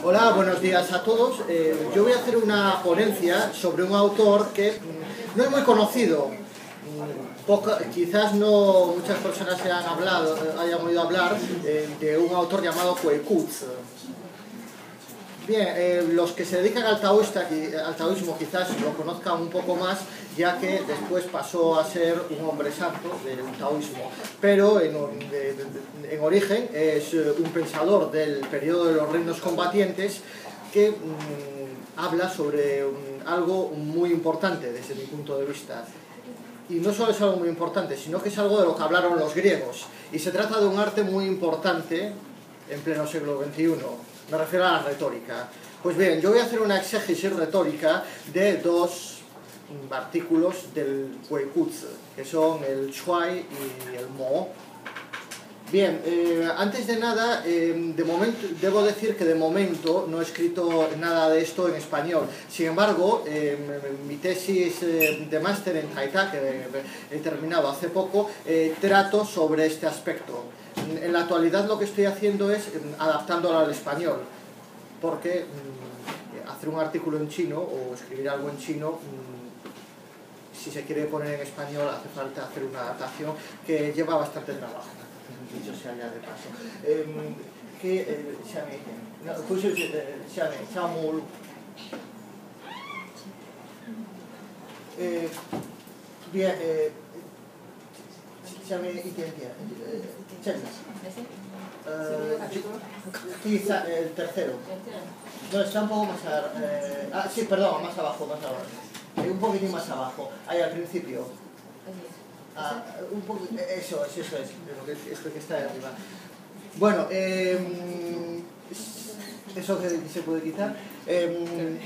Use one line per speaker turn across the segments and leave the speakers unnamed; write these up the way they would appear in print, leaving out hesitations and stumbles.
Hola, buenos días a todos. Yo voy a hacer una ponencia sobre un autor que no es muy conocido. Quizás no muchas personas hayan oído hablar de un autor llamado Koekutsu. Bien, los que se dedican al taoísmo quizás lo conozcan un poco más, ya que después pasó a ser un hombre santo del taoísmo, pero en origen es un pensador del periodo de los reinos combatientes que habla sobre algo muy importante desde mi punto de vista. Y no solo es algo muy importante, sino que es algo de lo que hablaron los griegos. Y se trata de un arte muy importante en pleno siglo XXI. Me refiero a la retórica. Pues bien, yo voy a hacer una exégesis retórica de dos artículos del Koekutsu, que son el Shuai y el Mo. Bien, antes de nada, de momento, debo decir que de momento no he escrito nada de esto en español. Sin embargo, mi tesis de máster en Taita, que he terminado hace poco, trato sobre este aspecto. En la actualidad lo que estoy haciendo es adaptándolo al español, porque hacer un artículo en chino o escribir algo en chino, si se quiere poner en español, hace falta hacer una adaptación que lleva bastante trabajo. Dicho sea ya de paso. Bien, el tercero. No, está un poco más sí, perdón, más abajo. Un poquitín más abajo, ahí al principio. Eso es, esto que está ahí arriba. Bueno, eso que se puede quitar.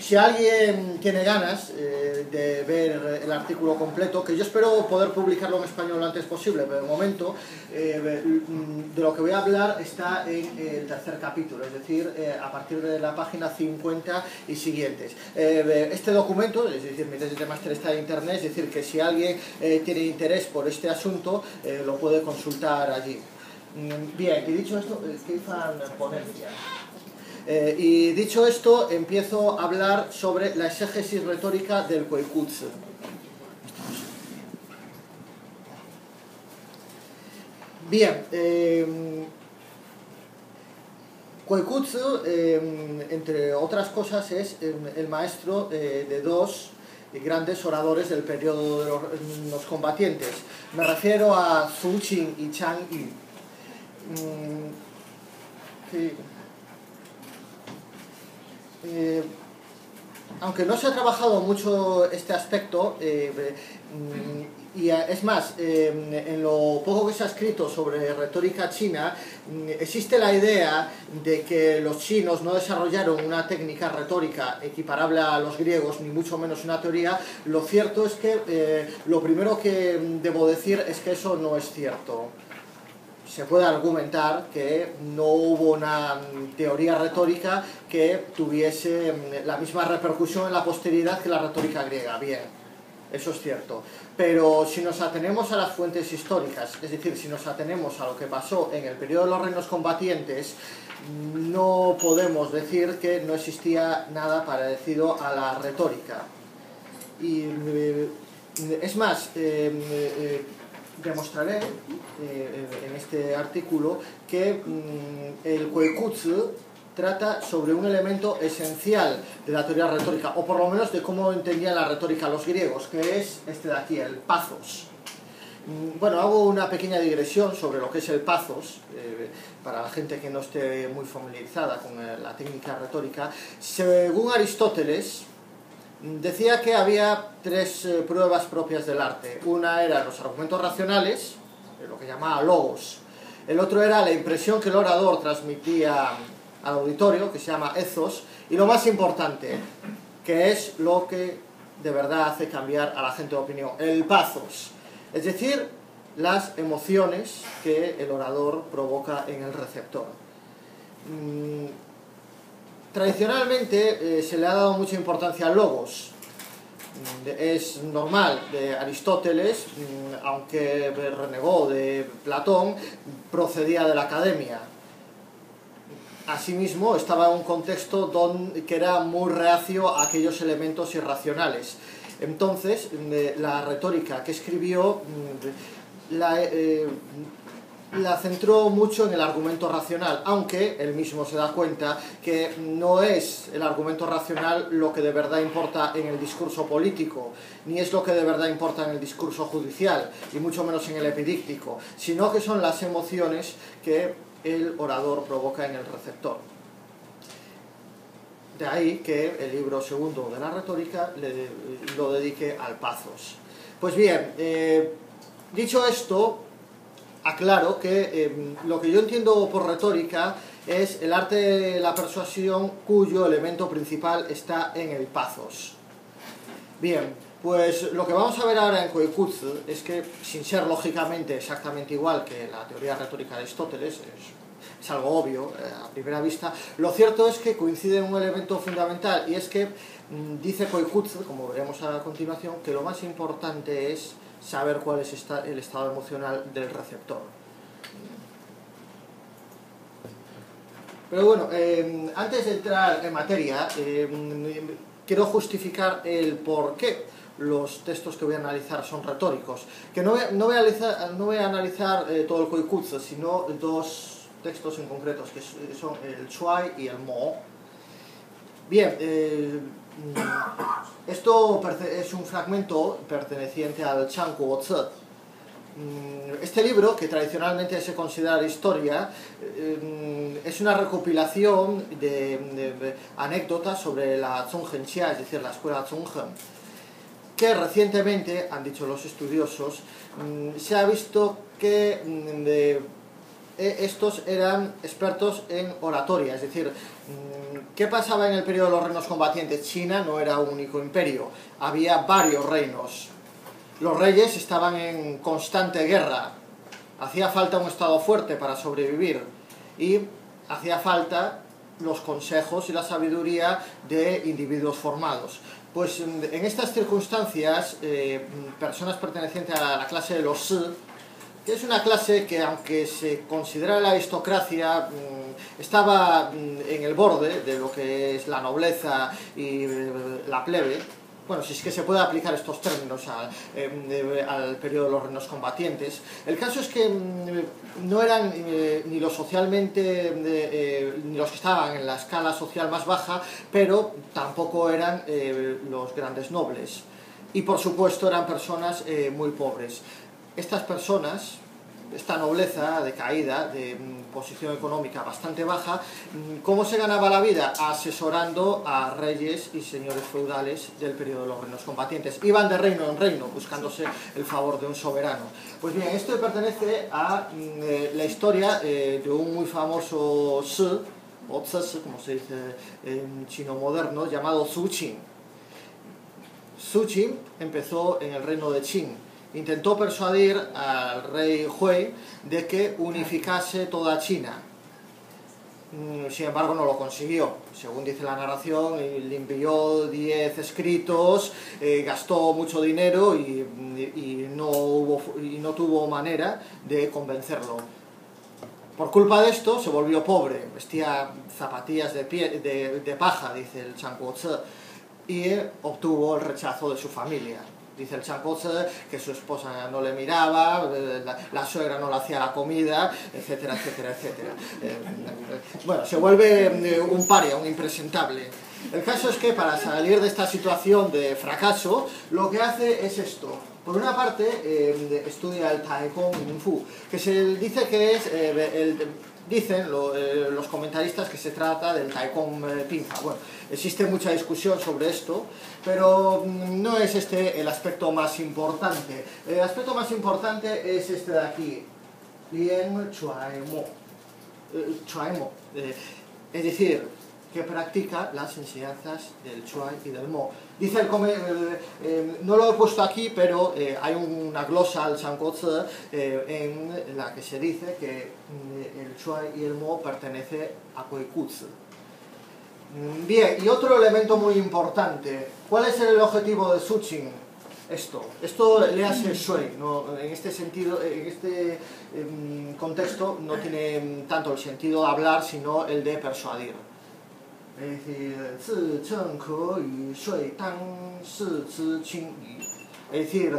Si alguien tiene ganas de ver el artículo completo, que yo espero poder publicarlo en español lo antes posible, pero de momento de lo que voy a hablar está en el tercer capítulo, es decir, a partir de la página 50 y siguientes. Este documento, es decir, mi tesis de máster está en internet, es decir, que si alguien tiene interés por este asunto, lo puede consultar allí. Bien, y dicho esto, ¿qué fan ponencia? Y dicho esto, empiezo a hablar sobre la exégesis retórica del Koekutsu. Bien, Koekutsu, entre otras cosas, es el maestro de dos grandes oradores del periodo de los combatientes. Me refiero a Sun Qing y Chang Yu. Aunque no se ha trabajado mucho este aspecto, y es más, en lo poco que se ha escrito sobre retórica china, existe la idea de que los chinos no desarrollaron una técnica retórica equiparable a los griegos, ni mucho menos una teoría. Lo cierto es que lo primero que debo decir es que eso no es cierto. Se puede argumentar que no hubo una teoría retórica que tuviese la misma repercusión en la posteridad que la retórica griega. Bien, eso es cierto. Pero si nos atenemos a las fuentes históricas, es decir, si nos atenemos a lo que pasó en el periodo de los reinos combatientes, no podemos decir que no existía nada parecido a la retórica. Y es más, demostraré en este artículo que el Koekutsu trata sobre un elemento esencial de la teoría retórica, o por lo menos de cómo entendían la retórica los griegos, que es este de aquí, el pathos. Bueno, hago una pequeña digresión sobre lo que es el pathos, para la gente que no esté muy familiarizada con la técnica retórica. Según Aristóteles, decía que había tres pruebas propias del arte. Una era los argumentos racionales, lo que llamaba logos. El otro era la impresión que el orador transmitía al auditorio, que se llama ethos. Y lo más importante, que es lo que de verdad hace cambiar a la gente de opinión, el pathos. Es decir, las emociones que el orador provoca en el receptor. Tradicionalmente se le ha dado mucha importancia al logos. Es normal, de Aristóteles, aunque renegó de Platón, procedía de la academia. asimismo, estaba en un contexto que era muy reacio a aquellos elementos irracionales. Entonces, la retórica que escribió la centró mucho en el argumento racional, aunque él mismo se da cuenta que no es el argumento racional lo que de verdad importa en el discurso político, ni es lo que de verdad importa en el discurso judicial, y mucho menos en el epidíctico, sino que son las emociones que el orador provoca en el receptor. De ahí que el libro segundo de la retórica lo dedique al pathos. Pues bien, dicho esto, aclaro que lo que yo entiendo por retórica es el arte de la persuasión cuyo elemento principal está en el pathos. Bien, pues lo que vamos a ver ahora en Koikutsu es que, sin ser lógicamente exactamente igual que la teoría retórica de Aristóteles, es algo obvio a primera vista, lo cierto es que coincide en un elemento fundamental, y es que dice Koikutsu, como veremos a continuación, que lo más importante es saber cuál es el estado emocional del receptor. Pero bueno, antes de entrar en materia, quiero justificar el por qué los textos que voy a analizar son retóricos. Que no voy a analizar todo el Koikutsu, sino dos textos en concretos, que son el Chuai y el Mo. Bien, esto es un fragmento perteneciente al Changuo-Tzu. Este libro, que tradicionalmente se considera historia, es una recopilación de anécdotas sobre la Zhonghen-Xia, es decir, la escuela Zhonghen, que recientemente, han dicho los estudiosos, se ha visto que estos eran expertos en oratoria, es decir, ¿qué pasaba en el periodo de los reinos combatientes? China no era un único imperio, había varios reinos. Los reyes estaban en constante guerra, hacía falta un estado fuerte para sobrevivir y hacía falta los consejos y la sabiduría de individuos formados. Pues en estas circunstancias, personas pertenecientes a la clase de los Si, que es una clase que, aunque se considera la aristocracia, estaba en el borde de lo que es la nobleza y la plebe. Bueno, si es que se puede aplicar estos términos al periodo de los reinos combatientes. El caso es que no eran ni los socialmente, ni los que estaban en la escala social más baja, pero tampoco eran los grandes nobles. Y por supuesto eran personas muy pobres. Estas personas, esta nobleza decaída, de posición económica bastante baja, ¿cómo se ganaba la vida? Asesorando a reyes y señores feudales del periodo de los reinos combatientes. Iban de reino en reino, buscándose el favor de un soberano. Pues bien, esto pertenece a la historia de un muy famoso Si, o Tzu, como se dice en chino moderno, llamado Su Qin. Su Qin empezó en el reino de Qin. Intentó persuadir al rey Hui de que unificase toda China. Sin embargo, no lo consiguió. Según dice la narración, le envió 10 escritos, gastó mucho dinero y no tuvo manera de convencerlo. Por culpa de esto, se volvió pobre. Vestía zapatillas de paja, dice el Changuo-Tzu, y obtuvo el rechazo de su familia. Dice el Changuo-Tzu que su esposa no le miraba, la suegra no le hacía la comida, etcétera, etcétera, etcétera. Bueno, se vuelve un paria, un impresentable. El caso es que para salir de esta situación de fracaso, lo que hace es esto. Por una parte, estudia el Taekwondo Kung Fu, que se dice que es dicen los comentaristas que se trata del Taekwondo pinza. Bueno, existe mucha discusión sobre esto, pero no es este el aspecto más importante. El aspecto más importante es este de aquí, Lien Chuai Mo. Es decir, que practica las enseñanzas del Chuai y del Mo. Dice no lo he puesto aquí, pero hay una glosa al Changuo-Tzu en la que se dice que el Chuai y el Mo pertenece a Koikutsu. Bien, y otro elemento muy importante. ¿Cuál es el objetivo de Su Qin? Esto léase shui, ¿no? En este sentido, en este contexto no tiene tanto el sentido de hablar, sino el de persuadir. Es decir, zi chen ke yu shui tang shi zi qing yu. Es decir,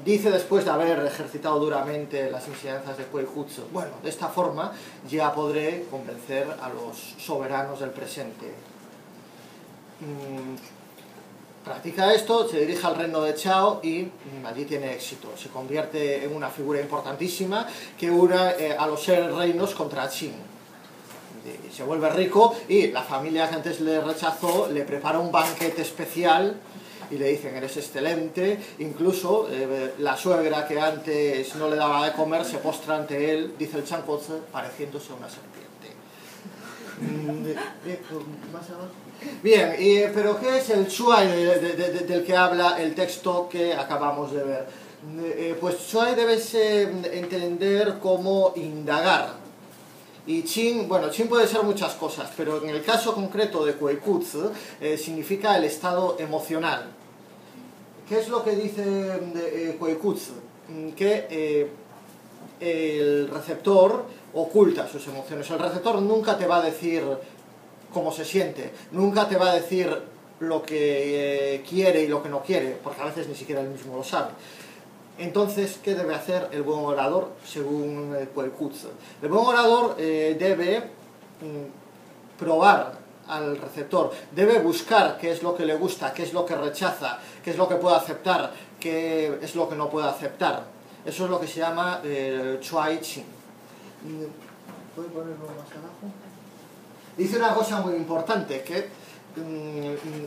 dice después de haber ejercitado duramente las enseñanzas de Kuei-Jutsu, bueno, de esta forma ya podré convencer a los soberanos del presente. Practica esto, se dirige al reino de Chao y allí tiene éxito. Se convierte en una figura importantísima que une a los reinos contra Qin. Se vuelve rico y la familia que antes le rechazó le prepara un banquete especial y le dicen: eres excelente. Incluso la suegra que antes no le daba de comer se postra ante él, dice el Changuozi, pareciéndose a una serpiente. ¿Más abajo? Bien, pero ¿qué es el Shuai del que habla el texto que acabamos de ver? Pues Shuai debes entender como indagar. Y Qin, bueno, Qin puede ser muchas cosas, pero en el caso concreto de Kuei-Jutsu significa el estado emocional. ¿Qué es lo que dice Kuei-Jutsu? Que el receptor oculta sus emociones. El receptor nunca te va a decir cómo se siente, nunca te va a decir lo que quiere y lo que no quiere, porque a veces ni siquiera él mismo lo sabe. Entonces, ¿qué debe hacer el buen orador según Kuei-Jutsu? El buen orador debe probar al receptor, debe buscar qué es lo que le gusta, qué es lo que rechaza, qué es lo que puede aceptar, qué es lo que no puede aceptar. Eso es lo que se llama Chuai Qin. ¿Puedo ponerlo más abajo? Dice una cosa muy importante, que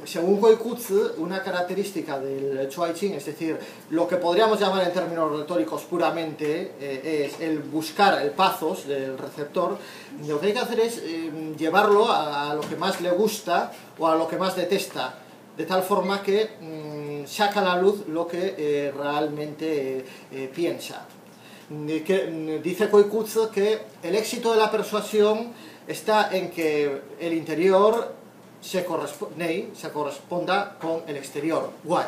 según Kuei-Jutsu, una característica del Chuai Qin, es decir, lo que podríamos llamar en términos retóricos puramente, es el buscar el pathos del receptor. Lo que hay que hacer es llevarlo a lo que más le gusta o a lo que más detesta, de tal forma que saca a la luz lo que realmente piensa. Dice Kuei-Jutsu que el éxito de la persuasión está en que el interior se corresponda con el exterior. Guay.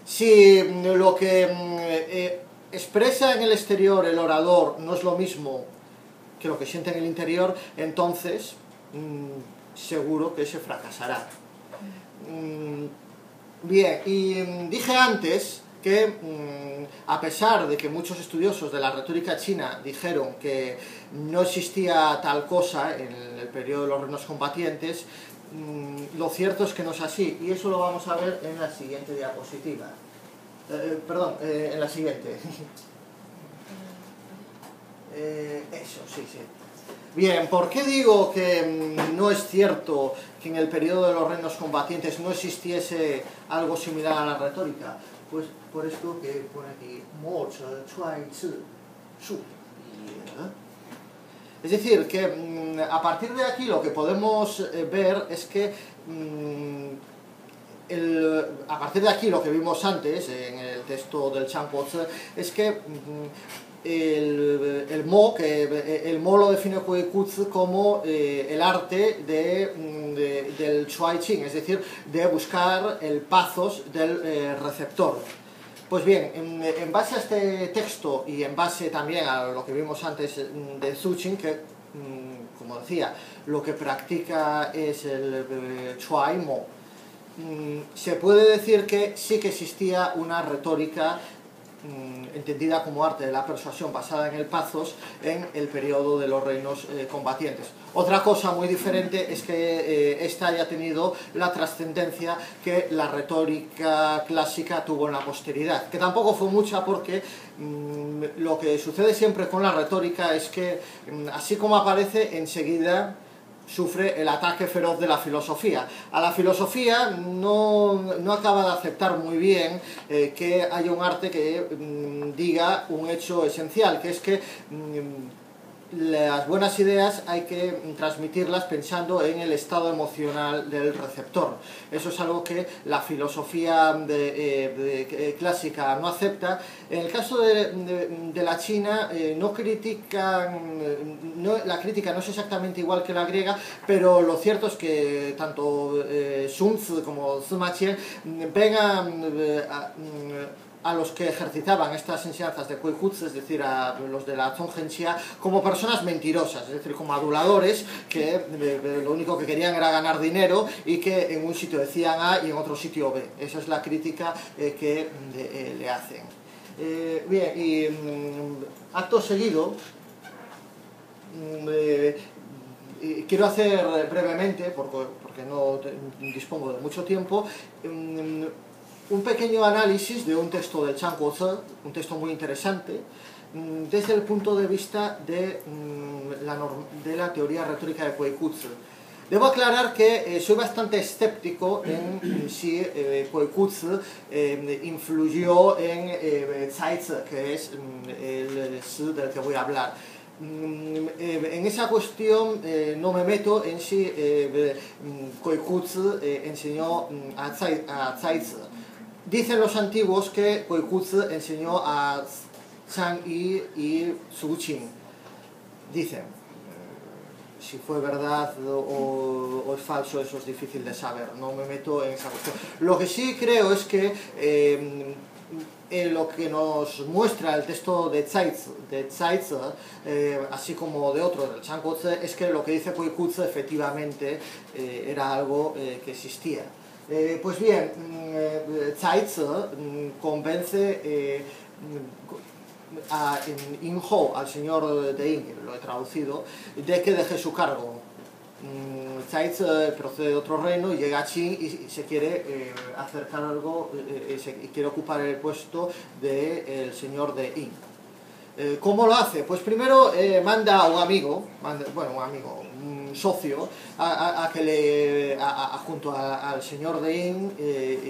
Si lo que expresa en el exterior el orador no es lo mismo que lo que siente en el interior, entonces seguro que se fracasará. Bien, y dije antes que a pesar de que muchos estudiosos de la retórica china dijeron que no existía tal cosa en el periodo de los reinos combatientes, lo cierto es que no es así, y eso lo vamos a ver en la siguiente diapositiva. En la siguiente. Eso, sí. Bien, ¿por qué digo que no es cierto que en el periodo de los reinos combatientes no existiese algo similar a la retórica? Pues por esto que pone aquí, Mo Che Chuai Zi Shu. Es decir, que a partir de aquí lo que podemos ver es que a partir de aquí lo que vimos antes en el texto del Changuozi es que el Mo lo define Kuei-Jutsu como el arte del Chuai Qin, es decir, de buscar el pathos del receptor. Pues bien, en base a este texto y en base también a lo que vimos antes de Zhu Qin, que, como decía, lo que practica es el Chuai Mo, se puede decir que sí que existía una retórica entendida como arte de la persuasión basada en el pathos en el periodo de los reinos combatientes. Otra cosa muy diferente es que esta haya tenido la trascendencia que la retórica clásica tuvo en la posteridad, que tampoco fue mucha porque lo que sucede siempre con la retórica es que así como aparece, enseguida sufre el ataque feroz de la filosofía. A la filosofía no acaba de aceptar muy bien que haya un arte que diga un hecho esencial, que es que las buenas ideas hay que transmitirlas pensando en el estado emocional del receptor. Eso es algo que la filosofía clásica no acepta. En el caso de la China, no critican, la crítica no es exactamente igual que la griega, pero lo cierto es que tanto Sun Tzu como Sima Qian ven a los que ejercitaban estas enseñanzas de Kuei-Jutsu, es decir, a los de la Zhonghen-Xia, como personas mentirosas, es decir, como aduladores que lo único que querían era ganar dinero y que en un sitio decían A y en otro sitio B. Esa es la crítica que le hacen. Bien, y acto seguido, quiero hacer brevemente, porque no dispongo de mucho tiempo, un pequeño análisis de un texto del Chan Guozi, un texto muy interesante, desde el punto de vista de la teoría retórica de Kuei-Jutsu. Debo aclarar que soy bastante escéptico en si Kuei-Jutsu influyó en Zaizi, que es el Shi del que voy a hablar. En esa cuestión no me meto en si Kuei-Jutsu enseñó a Zaizi. Dicen los antiguos que Kuei-Jutsu enseñó a Zhang Yi y Su Qing. Dicen. Si fue verdad o es falso, eso es difícil de saber. No me meto en esa cuestión. Lo que sí creo es que en lo que nos muestra el texto de Zaizi, así como de otro, del Chan Guozi, es que lo que dice Kuei-Jutsu efectivamente era algo que existía. Pues bien, Zaizi convence a Yin Hou, al señor de Yin, lo he traducido, de que deje su cargo. Zaizi procede de otro reino y llega a Qin y se quiere hacer cargo y quiere ocupar el puesto del señor de Yin. ¿Cómo lo hace? Pues primero manda a un amigo, un socio, junto al señor de Yin,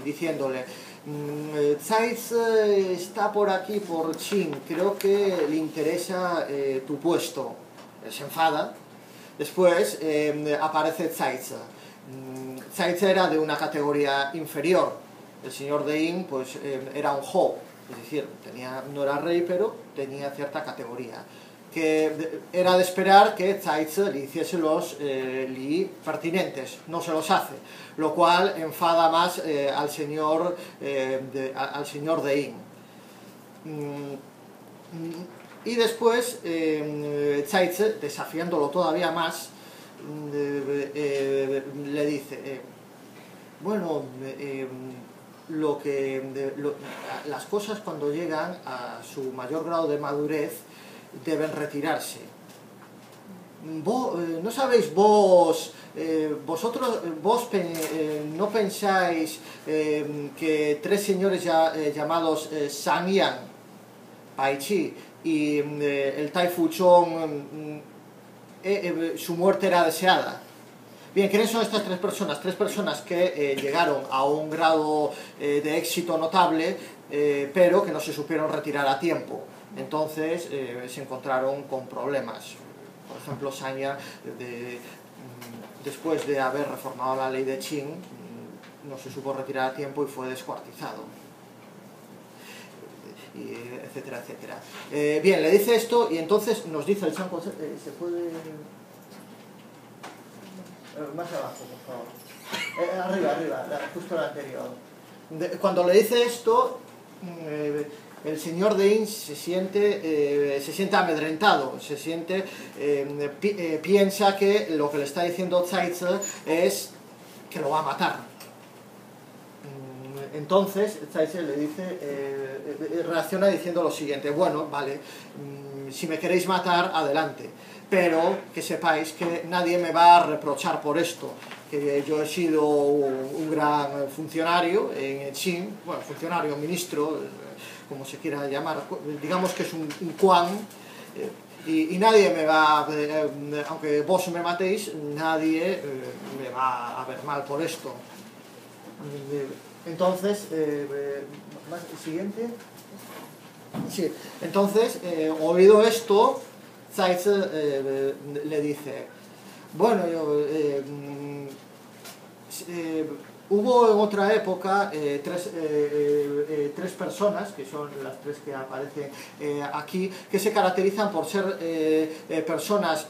diciéndole: Zaizi está por aquí, por Qin, creo que le interesa tu puesto. Él se enfada. Después aparece Zaizi. Zaizi era de una categoría inferior. El señor de Yin pues, era un Hou. Es decir, no era rey, pero tenía cierta categoría. Que era de esperar que Zaizi le hiciese los li pertinentes. No se los hace. Lo cual enfada más al señor de Yin. Y después Zaizi, desafiándolo todavía más, le dice: bueno, las cosas cuando llegan a su mayor grado de madurez deben retirarse. ¿No sabéis vosotros no pensáis que tres señores llamados San Yan, Pai Qi y el Tai Fu Chong, su muerte era deseada? Bien, ¿quiénes son estas tres personas? Tres personas que llegaron a un grado de éxito notable, pero que no se supieron retirar a tiempo. Entonces se encontraron con problemas. Por ejemplo, Sanya, después de haber reformado la ley de Qin, no se supo retirar a tiempo y fue descuartizado. Etcétera, etcétera. Bien, le dice esto y entonces nos dice el Chan Guozi, ¿se puede...? Más abajo, por favor. Arriba, justo la anterior. Cuando le dice esto, el señor de Yin se siente amedrentado, piensa que lo que le está diciendo Zaizi es que lo va a matar. Entonces Zaizi le dice, reacciona diciendo lo siguiente: bueno, vale, si me queréis matar, adelante, pero que sepáis que nadie me va a reprochar por esto, que yo he sido un gran funcionario en Qin, bueno, funcionario, ministro, como se quiera llamar, digamos que es un quan, y nadie me va, aunque vos me matéis, nadie me va a ver mal por esto. Entonces, siguiente. Sí, entonces, oído esto, Zeitz le dice, bueno, hubo en otra época tres personas, que son las tres que aparecen aquí, que se caracterizan por ser personas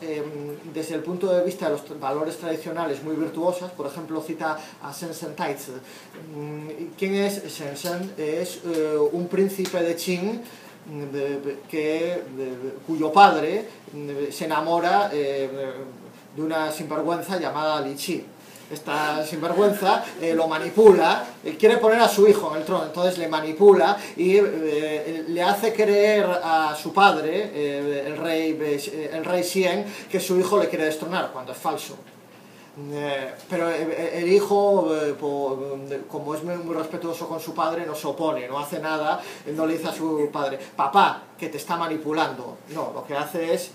desde el punto de vista de los valores tradicionales muy virtuosas. Por ejemplo, cita a Shenzhen Taizi. ¿Quién es Shenzhen? Es un príncipe de Qin cuyo padre se enamora de una sinvergüenza llamada Li Qi. Esta sinvergüenza lo manipula, quiere poner a su hijo en el trono, entonces le manipula y le hace creer a su padre, el rey Xian, que su hijo le quiere destronar, cuando es falso. Pero el hijo, como es muy respetuoso con su padre, no se opone, no hace nada, no le dice a su padre, papá, que te está manipulando. No, lo que hace es,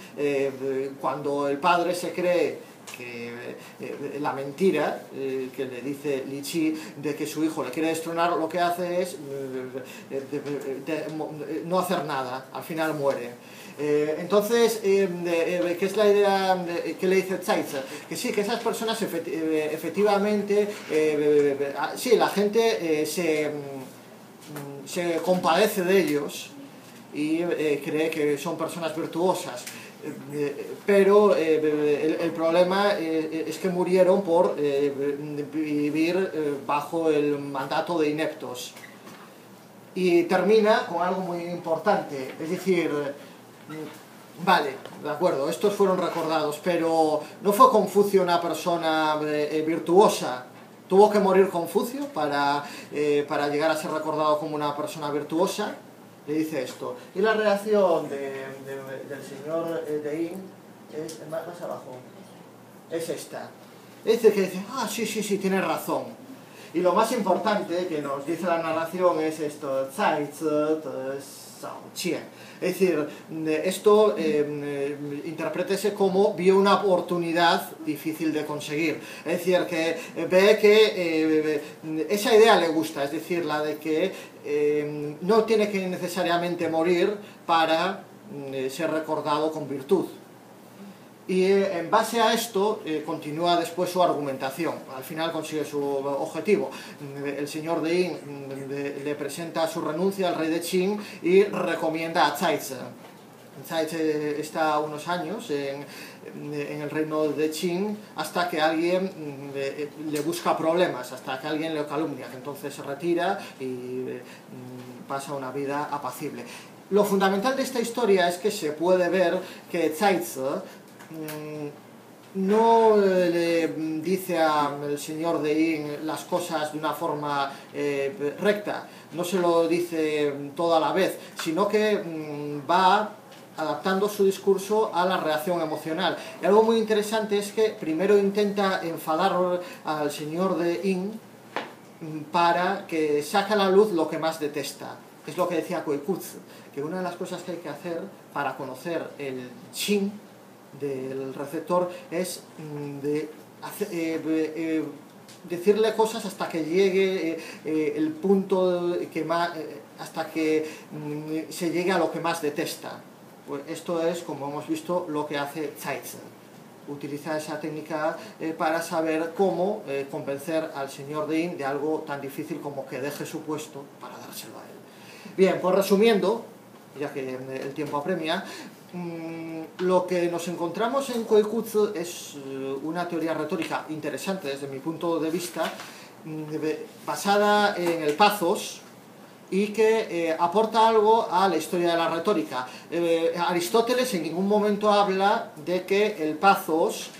cuando el padre se cree que la mentira que le dice Li Qi de que su hijo le quiere destronar, lo que hace es no hacer nada, al final muere. Entonces, ¿qué es la idea que le dice Zeitz? Que sí, que esas personas efectivamente, sí, la gente se compadece de ellos y cree que son personas virtuosas. Pero el problema es que murieron por vivir bajo el mandato de ineptos. Y termina con algo muy importante, es decir, vale, de acuerdo, estos fueron recordados, pero ¿no fue Confucio una persona virtuosa? ¿Tuvo que morir Confucio para llegar a ser recordado como una persona virtuosa? Le dice esto. Y la reacción del señor de Yin es más abajo. Es esta. Dice sí, tiene razón. Y lo más importante que nos dice la narración es esto. Es decir, esto interprétese como vio una oportunidad difícil de conseguir. Es decir, que ve que esa idea le gusta, es decir, la de que no tiene que necesariamente morir para ser recordado con virtud. Y en base a esto continúa después su argumentación. Al final consigue su objetivo. El señor de Yin le presenta su renuncia al rey de Qin y recomienda a Zeitz. Zeitz está unos años en el reino de Qin hasta que alguien le busca problemas, hasta que alguien le calumnia. Entonces se retira y pasa una vida apacible. Lo fundamental de esta historia es que se puede ver que Zeitz no le dice al señor de Yin las cosas de una forma recta, no se lo dice todo a la vez, sino que va adaptando su discurso a la reacción emocional. Y algo muy interesante es que primero intenta enfadar al señor de Yin para que saque a la luz lo que más detesta. Es lo que decía Koikutsu, que una de las cosas que hay que hacer para conocer el Qin del receptor es decirle cosas hasta que llegue el punto que más, hasta que se llegue a lo que más detesta. Pues esto es, como hemos visto, lo que hace Zeitz. Utiliza esa técnica para saber cómo convencer al señor de Yin de algo tan difícil como que deje su puesto para dárselo a él. Bien, pues resumiendo, ya que el tiempo apremia, lo que nos encontramos en Koikutsu es una teoría retórica interesante desde mi punto de vista, basada en el pathos y que aporta algo a la historia de la retórica. Aristóteles en ningún momento habla de que el pathos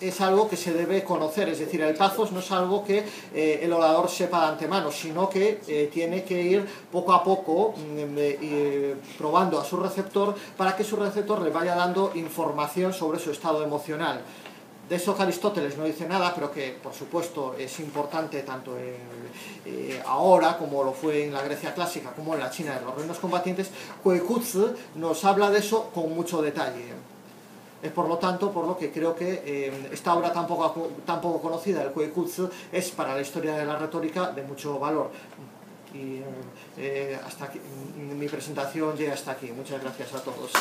es algo que se debe conocer, es decir, el pathos no es algo que el orador sepa de antemano, sino que tiene que ir poco a poco probando a su receptor para que su receptor le vaya dando información sobre su estado emocional. De eso que Aristóteles no dice nada, pero que por supuesto es importante tanto ahora como lo fue en la Grecia clásica como en la China de los reinos combatientes. Koikutsu nos habla de eso con mucho detalle. Es por lo tanto por lo que creo que esta obra tan poco conocida, el Koikutsu, es para la historia de la retórica de mucho valor. Y hasta aquí, mi presentación llega hasta aquí. Muchas gracias a todos.